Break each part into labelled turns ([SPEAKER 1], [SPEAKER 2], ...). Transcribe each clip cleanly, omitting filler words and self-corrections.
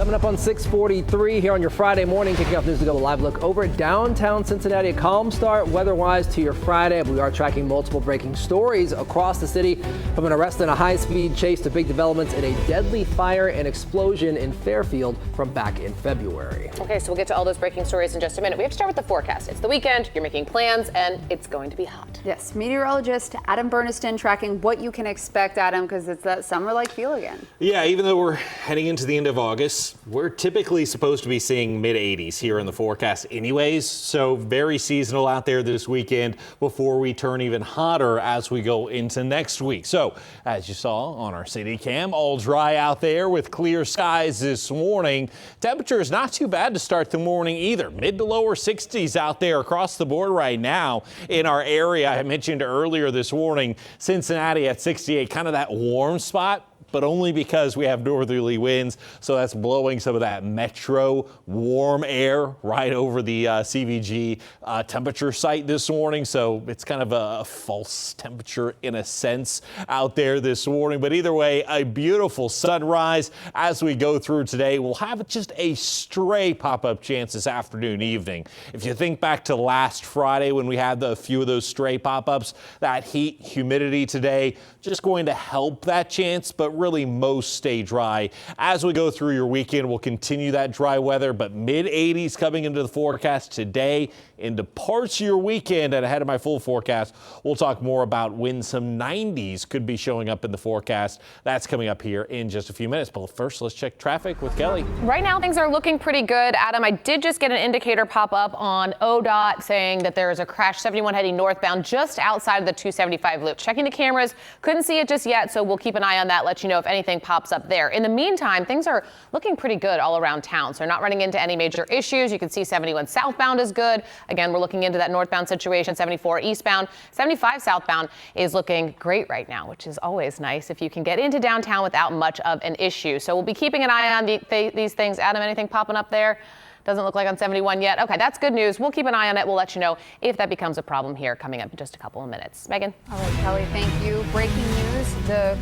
[SPEAKER 1] Coming up on 6:43 here on your Friday morning, kicking off News to Go, a live look over downtown Cincinnati. A calm start weather-wise to your Friday. We are tracking multiple breaking stories across the city, from an arrest and a high-speed chase to big developments in a deadly fire and explosion in Fairfield from back in February.
[SPEAKER 2] Okay, so we'll get to all those breaking stories in just a minute. We have to start with the forecast. It's the weekend, you're making plans, and it's going to be hot.
[SPEAKER 3] Yes, meteorologist Adam Burniston tracking what you can expect, Adam, because it's that summer-like feel again.
[SPEAKER 4] Yeah, even though we're heading into the end of August, we're typically supposed to be seeing mid-80s here in the forecast anyways, so very seasonal out there this weekend before we turn even hotter as we go into next week. So, as you saw on our city cam, all dry out there with clear skies this morning. Temperature is not too bad to start the morning either. Mid to lower 60s out there across the board right now in our area. I mentioned earlier this morning, Cincinnati at 68, kind of that warm spot, but only because we have northerly winds, so that's blowing some of that metro warm air right over the CVG temperature site this morning. So it's kind of a false temperature in a sense out there this morning. But either way, a beautiful sunrise as we go through today. We'll have just a stray pop-up chance this afternoon, evening. If you think back to last Friday when we had a few of those stray pop-ups, that heat, humidity today just going to help that chance, but really most stay dry. As we go through your weekend, we'll continue that dry weather, but mid-80s coming into the forecast today into parts of your weekend. And ahead of my full forecast, we'll talk more about when some 90s could be showing up in the forecast. That's coming up here in just a few minutes. But first, let's check traffic with Kelly.
[SPEAKER 2] Right now, things are looking pretty good. Adam, I did just get an indicator pop up on ODOT saying that there is a crash 71 heading northbound just outside of the 275 loop. Checking the cameras, couldn't see it just yet, so we'll keep an eye on that, let you know if anything pops up there. In the meantime, things are looking pretty good all around town, so not running into any major issues. You can see 71 southbound is good. Again, we're looking into that northbound situation. 74 eastbound, 75 southbound is looking great right now, which is always nice if you can get into downtown without much of an issue. So we'll be keeping an eye on these things. Adam, anything popping up there? Doesn't look like on 71 yet. Okay, that's good news. We'll keep an eye on it. We'll let you know if that becomes a problem here coming up in just a couple of minutes. Megan?
[SPEAKER 3] All right, Kelly, thank you. Breaking news, the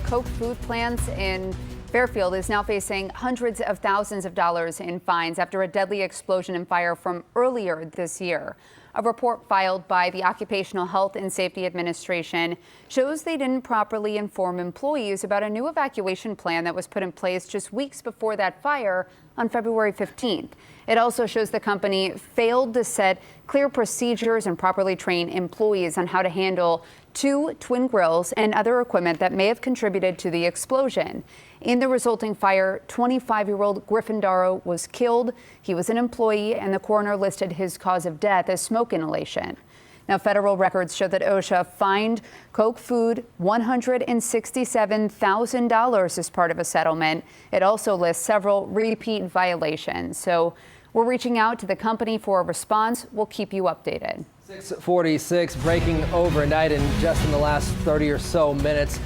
[SPEAKER 3] Koch food plants in Fairfield is now facing hundreds of thousands of dollars in fines after a deadly explosion and fire from earlier this year. A report filed by the Occupational Health and Safety Administration shows they didn't properly inform employees about a new evacuation plan that was put in place just weeks before that fire on February 15th. It also shows the company failed to set clear procedures and properly train employees on how to handle two twin grills and other equipment that may have contributed to the explosion. In the resulting fire, 25-year-old Griffin Darrow was killed. He was an employee, and the coroner listed his cause of death as smoke inhalation. Now, federal records show that OSHA fined Koch Food $167,000 as part of a settlement. It also lists several repeat violations. So we're reaching out to the company for a response. We'll keep you updated.
[SPEAKER 1] 6:46, breaking overnight in just in the last 30 or so minutes.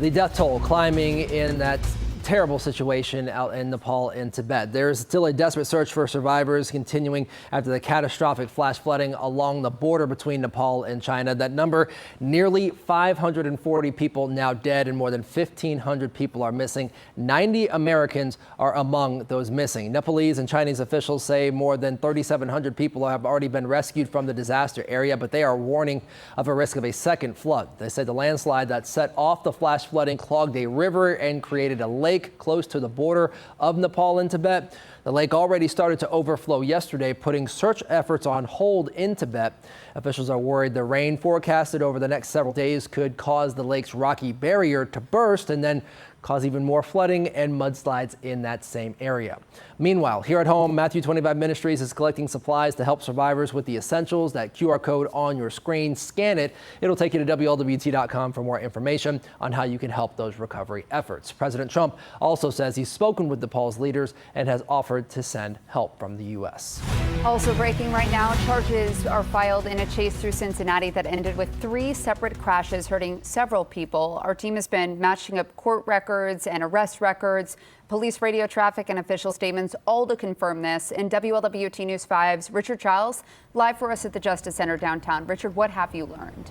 [SPEAKER 1] The death toll climbing in that terrible situation out in Nepal and Tibet. There's still a desperate search for survivors continuing after the catastrophic flash flooding along the border between Nepal and China. That number, nearly 540 people now dead and more than 1,500 people are missing. 90 Americans are among those missing. Nepalese and Chinese officials say more than 3,700 people have already been rescued from the disaster area, but they are warning of a risk of a second flood. They said the landslide that set off the flash flooding clogged a river and created a lake close to the border of Nepal and Tibet. The lake already started to overflow yesterday, putting search efforts on hold in Tibet. Officials are worried the rain forecasted over the next several days could cause the lake's rocky barrier to burst and then cause even more flooding and mudslides in that same area. Meanwhile, here at home, Matthew 25 Ministries is collecting supplies to help survivors with the essentials. That QR code on your screen, scan it. It'll take you to WLWT.com for more information on how you can help those recovery efforts. President Trump also says he's spoken with Nepal's leaders and has offered to send help from the U.S.
[SPEAKER 3] Also breaking right now, charges are filed in a chase through Cincinnati that ended with 3 separate crashes, hurting several people. Our team has been matching up court records and arrest records, police radio traffic and official statements, all to confirm this. In WLWT News 5's Richard Childs, live for us at the Justice Center downtown. Richard, what have you learned?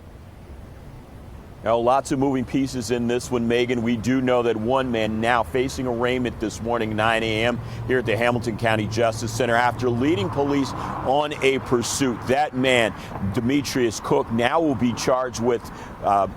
[SPEAKER 5] Now, lots of moving pieces in this one, Megan. We do know that one man now facing arraignment this morning, 9 a.m. here at the Hamilton County Justice Center after leading police on a pursuit. That man, Demetrius Cook, now will be charged with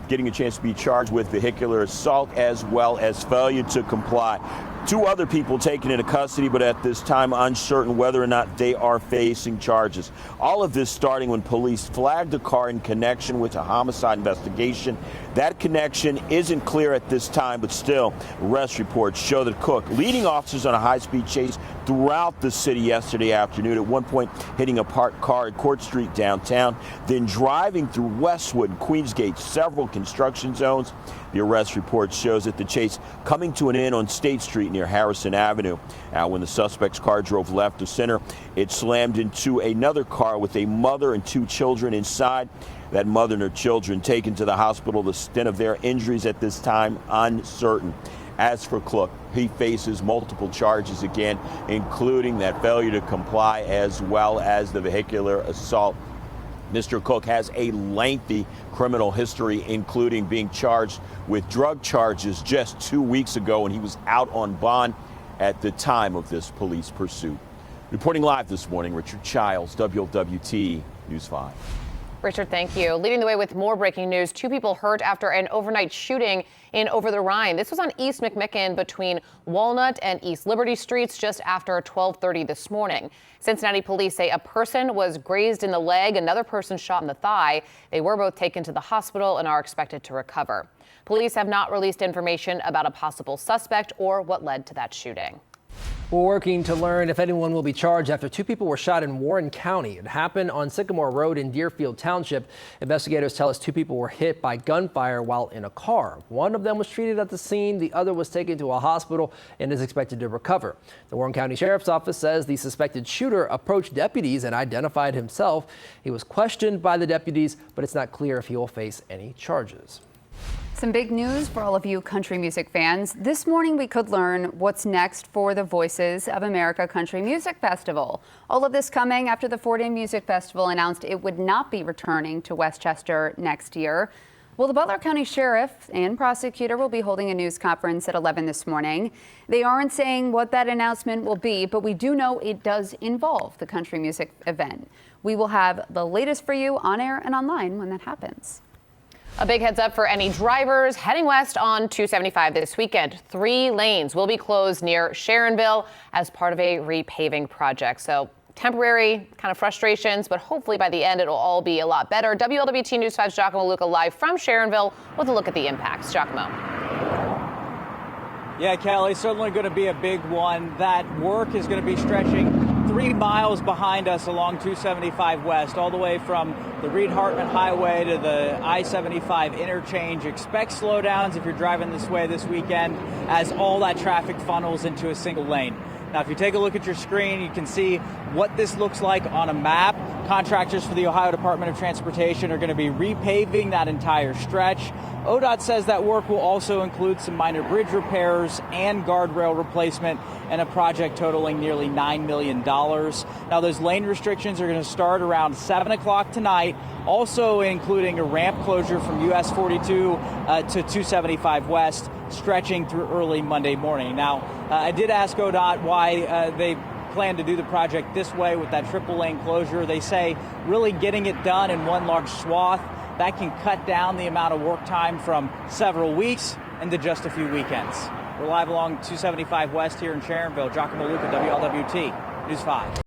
[SPEAKER 5] getting a chance to be charged with vehicular assault as well as failure to comply. Two other people taken into custody, but at this time uncertain whether or not they are facing charges. All of this starting when police flagged a car in connection with a homicide investigation. That connection isn't clear at this time, but still, arrest reports show that Cook leading officers on a high-speed chase throughout the city yesterday afternoon, at one point hitting a parked car at Court Street downtown, then driving through Westwood and Queensgate, several construction zones. The arrest report shows that the chase coming to an end on State Street near Harrison Avenue. Now, when the suspect's car drove left of center, it slammed into another car with a mother and two children inside. That mother and her children taken to the hospital. The extent of their injuries at this time uncertain. As for Cook, he faces multiple charges again, including that failure to comply as well as the vehicular assault. Mr. Cook has a lengthy criminal history, including being charged with drug charges just 2 weeks ago when he was out on bond at the time of this police pursuit. Reporting live this morning, Richard Childs, WLWT News 5.
[SPEAKER 2] Richard, thank you. Leading the way with more breaking news. 2 people hurt after an overnight shooting in Over the Rhine. This was on East McMicken between Walnut and East Liberty Streets just after 12:30 this morning. Cincinnati police say a person was grazed in the leg, another person shot in the thigh. They were both taken to the hospital and are expected to recover. Police have not released information about a possible suspect or what led to that shooting.
[SPEAKER 1] We're working to learn if anyone will be charged after 2 people were shot in Warren County. It happened on Sycamore Road in Deerfield Township. Investigators tell us 2 people were hit by gunfire while in a car. One of them was treated at the scene. The other was taken to a hospital and is expected to recover. The Warren County Sheriff's Office says the suspected shooter approached deputies and identified himself. He was questioned by the deputies, but it's not clear if he will face any charges.
[SPEAKER 3] Some big news for all of you country music fans. This morning we could learn what's next for the Voices of America Country Music Festival. All of this coming after the 4-day music festival announced it would not be returning to Westchester next year. Well, the Butler County Sheriff and prosecutor will be holding a news conference at 11 this morning. They aren't saying what that announcement will be, but we do know it does involve the country music event. We will have the latest for you on air and online when that happens.
[SPEAKER 2] A big heads up for any drivers heading west on 275 this weekend. 3 lanes will be closed near Sharonville as part of a repaving project. So temporary kind of frustrations, but hopefully by the end it'll all be a lot better. WLWT News 5's Giacomo Luca live from Sharonville with a look at the impacts. Giacomo.
[SPEAKER 6] Yeah, Kelly, certainly going to be a big one. That work is going to be stretching 3 miles behind us along 275 West, all the way from the Reed-Hartman Highway to the I-75 interchange. Expect slowdowns if you're driving this way this weekend as all that traffic funnels into a single lane. Now, if you take a look at your screen, you can see what this looks like on a map. Contractors for the Ohio Department of Transportation are going to be repaving that entire stretch. ODOT says that work will also include some minor bridge repairs and guardrail replacement, and a project totaling nearly $9 million. Now, those lane restrictions are going to start around 7 o'clock tonight, also including a ramp closure from US 42 to 275 West, stretching through early Monday morning. Now, I did ask ODOT why they plan to do the project this way with that triple lane closure. They say really getting it done in one large swath, that can cut down the amount of work time from several weeks into just a few weekends. We're live along 275 West here in Sharonville. Giacomo Luca, WLWT News 5.